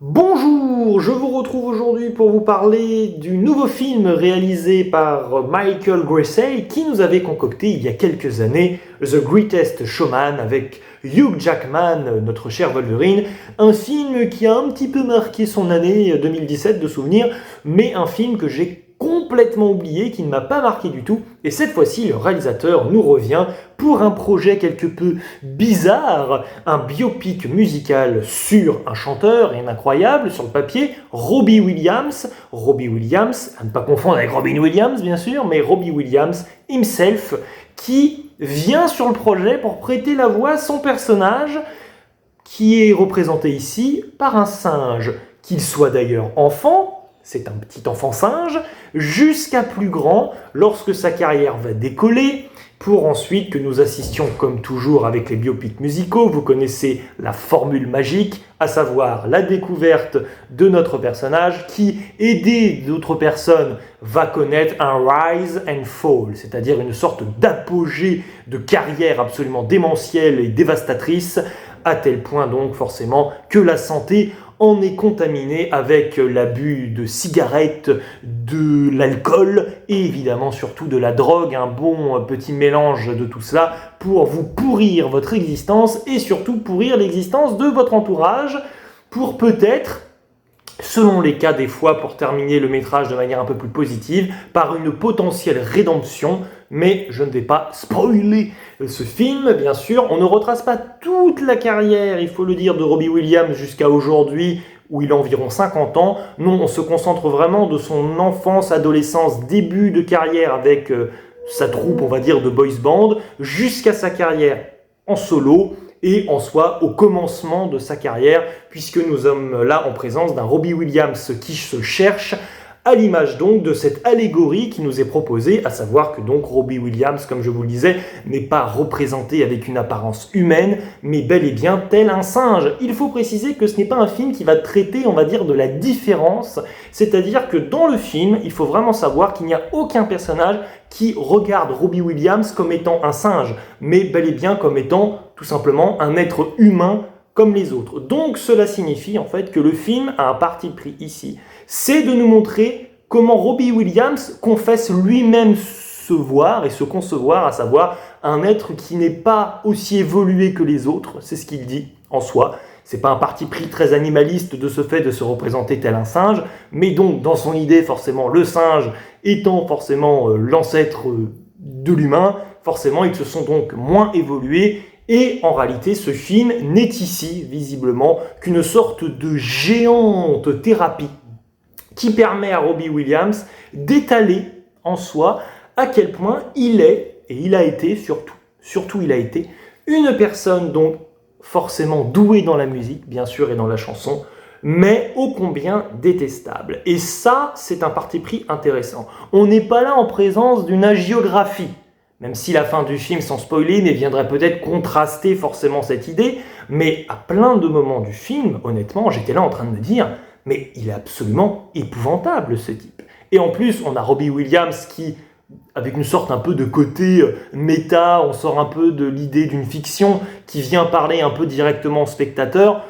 Bonjour, je vous retrouve aujourd'hui pour vous parler du nouveau film réalisé par Michael Gracey qui nous avait concocté il y a quelques années The Greatest Showman avec Hugh Jackman, notre cher Wolverine, un film qui a un petit peu marqué son année 2017 de souvenirs, mais un film que j'ai complètement oublié, qui ne m'a pas marqué du tout, et cette fois-ci le réalisateur nous revient pour un projet quelque peu bizarre, un biopic musical sur un chanteur et un incroyable sur le papier, Robbie Williams. Robbie Williams, à ne pas confondre avec Robin Williams bien sûr, mais Robbie Williams himself, qui vient sur le projet pour prêter la voix à son personnage, qui est représenté ici par un singe, qu'il soit d'ailleurs enfant, c'est un petit enfant singe, jusqu'à plus grand lorsque sa carrière va décoller, pour ensuite que nous assistions, comme toujours avec les biopics musicaux, vous connaissez la formule magique, à savoir la découverte de notre personnage qui, aidé d'autres personnes, va connaître un rise and fall, c'est-à-dire une sorte d'apogée de carrière absolument démentielle et dévastatrice, à tel point donc forcément que la santé en est contaminé avec l'abus de cigarettes, de l'alcool et évidemment surtout de la drogue, un bon petit mélange de tout cela pour vous pourrir votre existence et surtout pourrir l'existence de votre entourage pour peut-être, selon les cas des fois pour terminer le métrage de manière un peu plus positive, par une potentielle rédemption, mais je ne vais pas spoiler ce film, bien sûr. On ne retrace pas toute la carrière, il faut le dire, de Robbie Williams jusqu'à aujourd'hui, où il a environ 50 ans. Non, on se concentre vraiment de son enfance, adolescence, début de carrière avec sa troupe, on va dire, de boys band, jusqu'à sa carrière en solo, et en soi au commencement de sa carrière, puisque nous sommes là en présence d'un Robbie Williams qui se cherche, à l'image donc de cette allégorie qui nous est proposée, à savoir que donc Robbie Williams, comme je vous le disais, n'est pas représenté avec une apparence humaine, mais bel et bien tel un singe. Il faut préciser que ce n'est pas un film qui va traiter, on va dire, de la différence, c'est-à-dire que dans le film, il faut vraiment savoir qu'il n'y a aucun personnage qui regarde Robbie Williams comme étant un singe, mais bel et bien comme étant tout simplement un être humain comme les autres. Donc cela signifie en fait que le film a un parti pris ici, c'est de nous montrer comment Robbie Williams confesse lui-même se voir et se concevoir, à savoir un être qui n'est pas aussi évolué que les autres, c'est ce qu'il dit en soi. C'est pas un parti pris très animaliste de ce fait de se représenter tel un singe, mais donc dans son idée forcément le singe étant forcément l'ancêtre de l'humain, forcément ils se sont donc moins évolués. Et en réalité, ce film n'est ici, visiblement, qu'une sorte de géante thérapie qui permet à Robbie Williams d'étaler en soi à quel point il est, et il a été surtout il a été, une personne donc forcément douée dans la musique, bien sûr, et dans la chanson, mais ô combien détestable. Et ça, c'est un parti pris intéressant. On n'est pas là en présence d'une hagiographie, même si la fin du film, sans spoiler, mais viendrait peut-être contraster forcément cette idée, mais à plein de moments du film, honnêtement, j'étais là en train de me dire, mais il est absolument épouvantable ce type. Et en plus, on a Robbie Williams qui, avec une sorte un peu de côté méta, on sort un peu de l'idée d'une fiction, qui vient parler un peu directement au spectateur.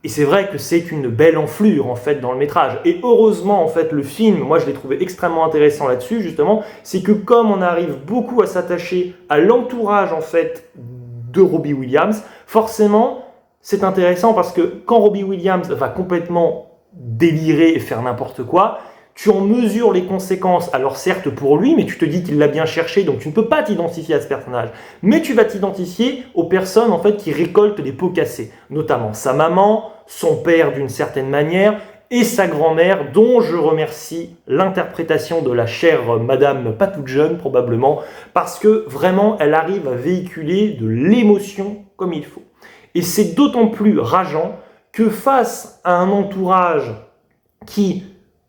Et c'est vrai que c'est une belle enflure en fait dans le métrage. Et heureusement en fait le film, moi je l'ai trouvé extrêmement intéressant là-dessus justement, c'est que comme on arrive beaucoup à s'attacher à l'entourage en fait de Robbie Williams, forcément c'est intéressant parce que quand Robbie Williams va complètement délirer et faire n'importe quoi, tu en mesures les conséquences, alors certes pour lui, mais tu te dis qu'il l'a bien cherché, donc tu ne peux pas t'identifier à ce personnage. Mais tu vas t'identifier aux personnes en fait qui récoltent les pots cassés, notamment sa maman, son père d'une certaine manière, et sa grand-mère, dont je remercie l'interprétation de la chère Madame pas toute jeune probablement, parce que vraiment elle arrive à véhiculer de l'émotion comme il faut. Et c'est d'autant plus rageant que face à un entourage qui,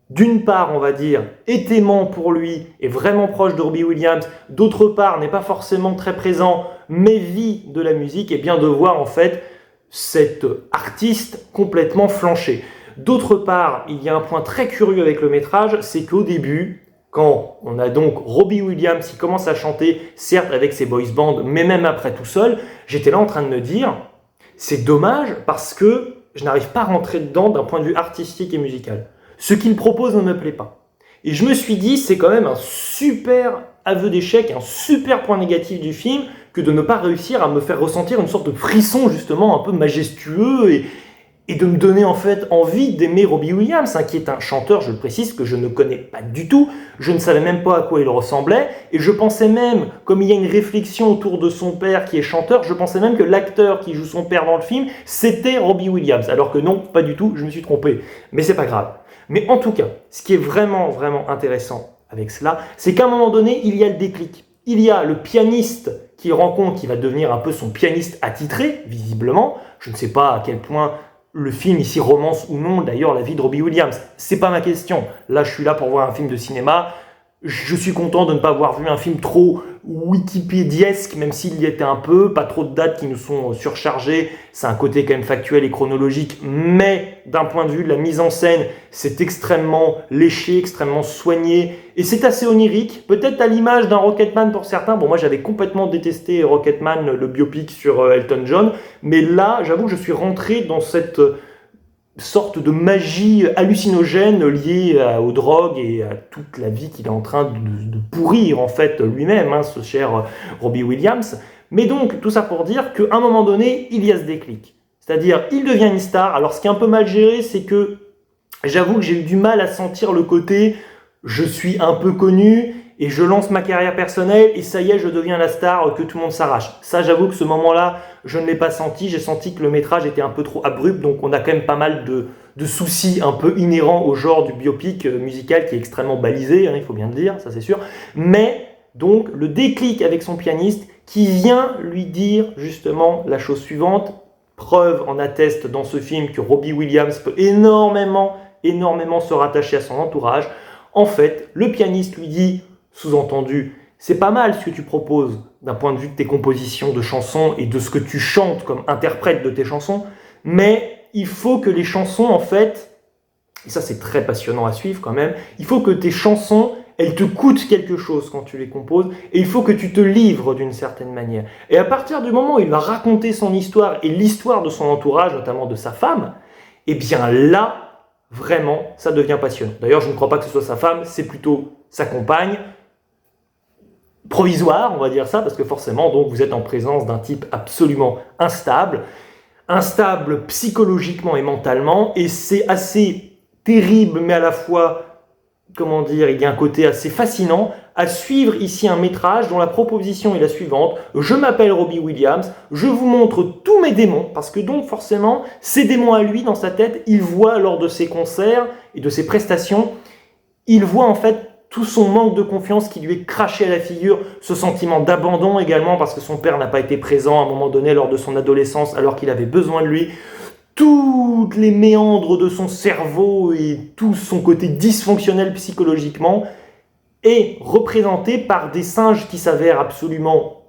d'une part, on va dire, est aimant pour lui, est vraiment proche de Robbie Williams, d'autre part, n'est pas forcément très présent, mais vit de la musique, et bien de voir en fait cet artiste complètement flanché. D'autre part, il y a un point très curieux avec le métrage, c'est qu'au début, quand on a donc Robbie Williams qui commence à chanter, certes avec ses boys bands, mais même après tout seul, j'étais là en train de me dire, c'est dommage parce que je n'arrive pas à rentrer dedans d'un point de vue artistique et musical. Ce qu'il propose ne me plaît pas. Et je me suis dit, c'est quand même un super aveu d'échec, un super point négatif du film, que de ne pas réussir à me faire ressentir une sorte de frisson justement un peu majestueux et de me donner en fait envie d'aimer Robbie Williams, qui est un chanteur, je le précise, que je ne connais pas du tout, je ne savais même pas à quoi il ressemblait, et je pensais même, comme il y a une réflexion autour de son père qui est chanteur, je pensais même que l'acteur qui joue son père dans le film, c'était Robbie Williams, alors que non, pas du tout, je me suis trompé, mais c'est pas grave. Mais en tout cas, ce qui est vraiment, vraiment intéressant avec cela, c'est qu'à un moment donné, il y a le déclic. Il y a le pianiste qui rencontre, qui va devenir un peu son pianiste attitré, visiblement. Je ne sais pas à quel point le film ici romance ou non, d'ailleurs, la vie de Robbie Williams. C'est pas ma question. Là, je suis là pour voir un film de cinéma. Je suis content de ne pas avoir vu un film trop wikipédiesque, même s'il y était un peu, pas trop de dates qui nous sont surchargées, c'est un côté quand même factuel et chronologique, mais d'un point de vue de la mise en scène, c'est extrêmement léché, extrêmement soigné, et c'est assez onirique, peut-être à l'image d'un Rocketman pour certains. Bon, moi j'avais complètement détesté Rocketman, le biopic sur Elton John, mais là, j'avoue que je suis rentré dans cette sorte de magie hallucinogène liée aux drogues et à toute la vie qu'il est en train de pourrir en fait lui-même, ce cher Robbie Williams. Mais donc, tout ça pour dire qu'à un moment donné, il y a ce déclic. C'est-à-dire, il devient une star. Alors, ce qui est un peu mal géré, c'est que j'avoue que j'ai eu du mal à sentir le côté « je suis un peu connu » et je lance ma carrière personnelle et ça y est, je deviens la star que tout le monde s'arrache. Ça, j'avoue que ce moment-là, je ne l'ai pas senti. J'ai senti que le métrage était un peu trop abrupt, donc on a quand même pas mal de soucis un peu inhérents au genre du biopic musical qui est extrêmement balisé, il faut bien le dire, ça c'est sûr. Mais donc, le déclic avec son pianiste qui vient lui dire justement la chose suivante. Preuve en atteste dans ce film que Robbie Williams peut énormément se rattacher à son entourage. En fait, le pianiste lui dit, sous-entendu, c'est pas mal ce que tu proposes d'un point de vue de tes compositions de chansons et de ce que tu chantes comme interprète de tes chansons, mais il faut que les chansons, en fait, et ça c'est très passionnant à suivre quand même, il faut que tes chansons, elles te coûtent quelque chose quand tu les composes, et il faut que tu te livres d'une certaine manière. Et à partir du moment où il va raconter son histoire et l'histoire de son entourage, notamment de sa femme, eh bien là, vraiment, ça devient passionnant. D'ailleurs, je ne crois pas que ce soit sa femme, c'est plutôt sa compagne, provisoire, on va dire ça, parce que forcément, donc, vous êtes en présence d'un type absolument instable psychologiquement et mentalement, et c'est assez terrible, mais à la fois, comment dire, il y a un côté assez fascinant à suivre ici un métrage dont la proposition est la suivante. Je m'appelle Robbie Williams, je vous montre tous mes démons, parce que donc forcément, ces démons à lui, dans sa tête, il voit lors de ses concerts et de ses prestations, il voit en fait tout son manque de confiance qui lui est craché à la figure, ce sentiment d'abandon également parce que son père n'a pas été présent à un moment donné lors de son adolescence alors qu'il avait besoin de lui, toutes les méandres de son cerveau et tout son côté dysfonctionnel psychologiquement est représenté par des singes qui s'avèrent absolument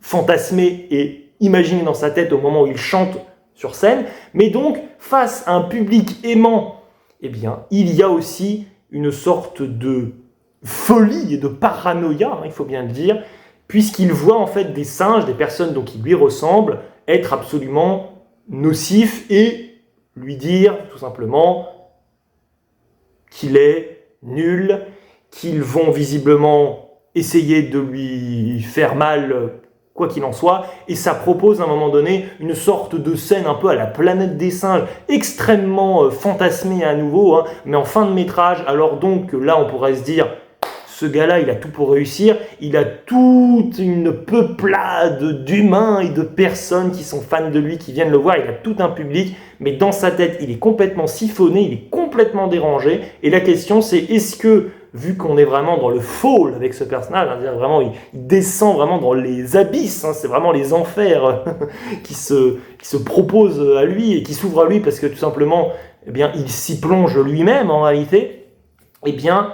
fantasmés et imaginés dans sa tête au moment où il chante sur scène, mais donc face à un public aimant, eh bien, il y a aussi une sorte de folie et de paranoïa, il faut bien le dire, puisqu'il voit en fait des singes, des personnes donc qui lui ressemblent, être absolument nocifs et lui dire tout simplement qu'il est nul, qu'ils vont visiblement essayer de lui faire mal quoi qu'il en soit, et ça propose à un moment donné une sorte de scène un peu à la planète des singes, extrêmement fantasmée à nouveau, mais en fin de métrage, alors donc là on pourrait se dire, ce gars-là il a tout pour réussir, il a toute une peuplade d'humains et de personnes qui sont fans de lui, qui viennent le voir, il a tout un public, mais dans sa tête il est complètement siphonné, il est complètement dérangé, et la question c'est, est-ce que vu qu'on est vraiment dans le fall avec ce personnage, c'est-à-dire vraiment il descend vraiment dans les abysses, c'est vraiment les enfers qui se proposent à lui et qui s'ouvrent à lui parce que tout simplement, eh bien, il s'y plonge lui-même en réalité, eh bien,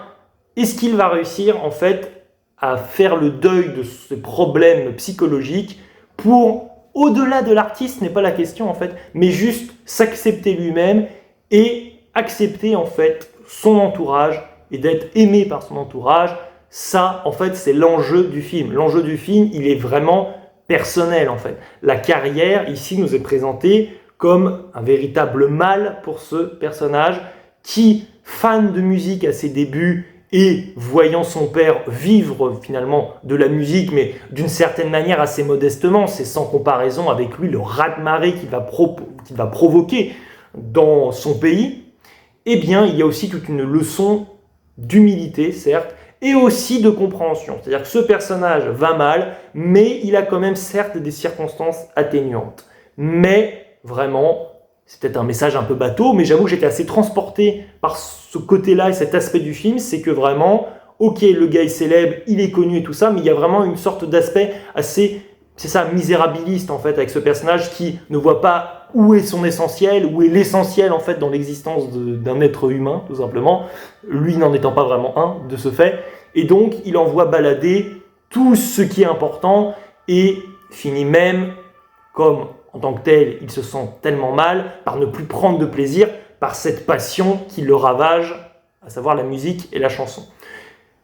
est-ce qu'il va réussir en fait à faire le deuil de ses problèmes psychologiques pour, au-delà de l'artiste, n'est pas la question en fait, mais juste s'accepter lui-même et accepter en fait son entourage et d'être aimé par son entourage. Ça, en fait, c'est l'enjeu du film. L'enjeu du film, il est vraiment personnel, en fait. La carrière, ici, nous est présentée comme un véritable mal pour ce personnage qui, fan de musique à ses débuts et voyant son père vivre finalement de la musique, mais d'une certaine manière assez modestement, c'est sans comparaison avec lui le raz-de-marée qu'il va provoquer dans son pays, eh bien il y a aussi toute une leçon d'humilité, certes, et aussi de compréhension. C'est-à-dire que ce personnage va mal, mais il a quand même certes des circonstances atténuantes. Mais vraiment, c'est peut-être un message un peu bateau, mais j'avoue que j'étais assez transporté par ce côté-là et cet aspect du film, c'est que vraiment, ok, le gars est célèbre, il est connu et tout ça, mais il y a vraiment une sorte d'aspect assez, c'est ça, misérabiliste en fait, avec ce personnage qui ne voit pas où est son essentiel, où est l'essentiel en fait dans l'existence d'un être humain, tout simplement, lui n'en étant pas vraiment un de ce fait, et donc il envoie balader tout ce qui est important et finit même comme en tant que tel, il se sent tellement mal par ne plus prendre de plaisir par cette passion qui le ravage, à savoir la musique et la chanson.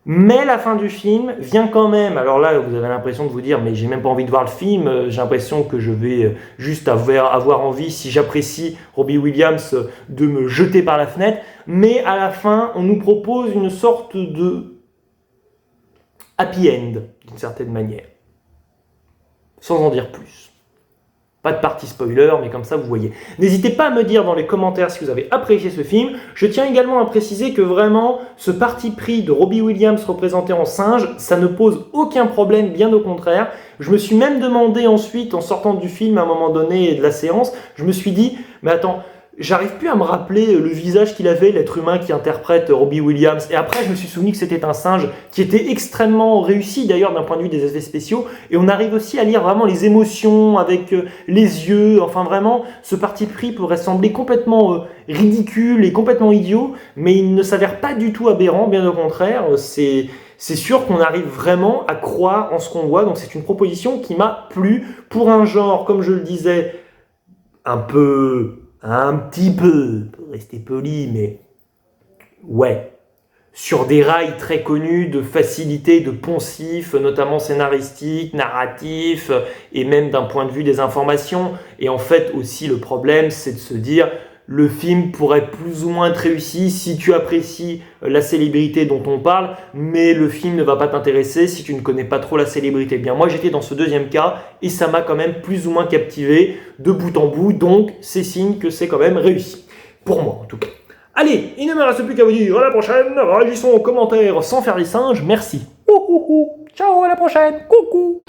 Mais la fin du film vient quand même, alors là vous avez l'impression de vous dire mais j'ai même pas envie de voir le film, j'ai l'impression que je vais juste avoir envie, si j'apprécie Robbie Williams, de me jeter par la fenêtre, mais à la fin on nous propose une sorte de happy end d'une certaine manière, sans en dire plus. Pas de partie spoiler, mais comme ça vous voyez. N'hésitez pas à me dire dans les commentaires si vous avez apprécié ce film. Je tiens également à préciser que vraiment, ce parti pris de Robbie Williams représenté en singe, ça ne pose aucun problème, bien au contraire. Je me suis même demandé ensuite, en sortant du film à un moment donné de la séance, je me suis dit, mais attends, j'arrive plus à me rappeler le visage qu'il avait, l'être humain qui interprète Robbie Williams. Et après, je me suis souvenu que c'était un singe qui était extrêmement réussi d'ailleurs d'un point de vue des effets spéciaux. Et on arrive aussi à lire vraiment les émotions avec les yeux. Enfin vraiment, ce parti pris pourrait sembler complètement ridicule et complètement idiot, mais il ne s'avère pas du tout aberrant, bien au contraire. C'est sûr qu'on arrive vraiment à croire en ce qu'on voit. Donc c'est une proposition qui m'a plu pour un genre, comme je le disais, un petit peu, pour rester poli, mais ouais, sur des rails très connus de facilité, de poncif, notamment scénaristique, narratif, et même d'un point de vue des informations. Et en fait aussi le problème, c'est de se dire, le film pourrait plus ou moins être réussi si tu apprécies la célébrité dont on parle, mais le film ne va pas t'intéresser si tu ne connais pas trop la célébrité. Bien, moi j'étais dans ce deuxième cas et ça m'a quand même plus ou moins captivé de bout en bout, donc c'est signe que c'est quand même réussi. Pour moi en tout cas. Allez, il ne me reste plus qu'à vous dire à la prochaine, réagissons aux commentaires sans faire les singes, merci. Ciao, à la prochaine, coucou.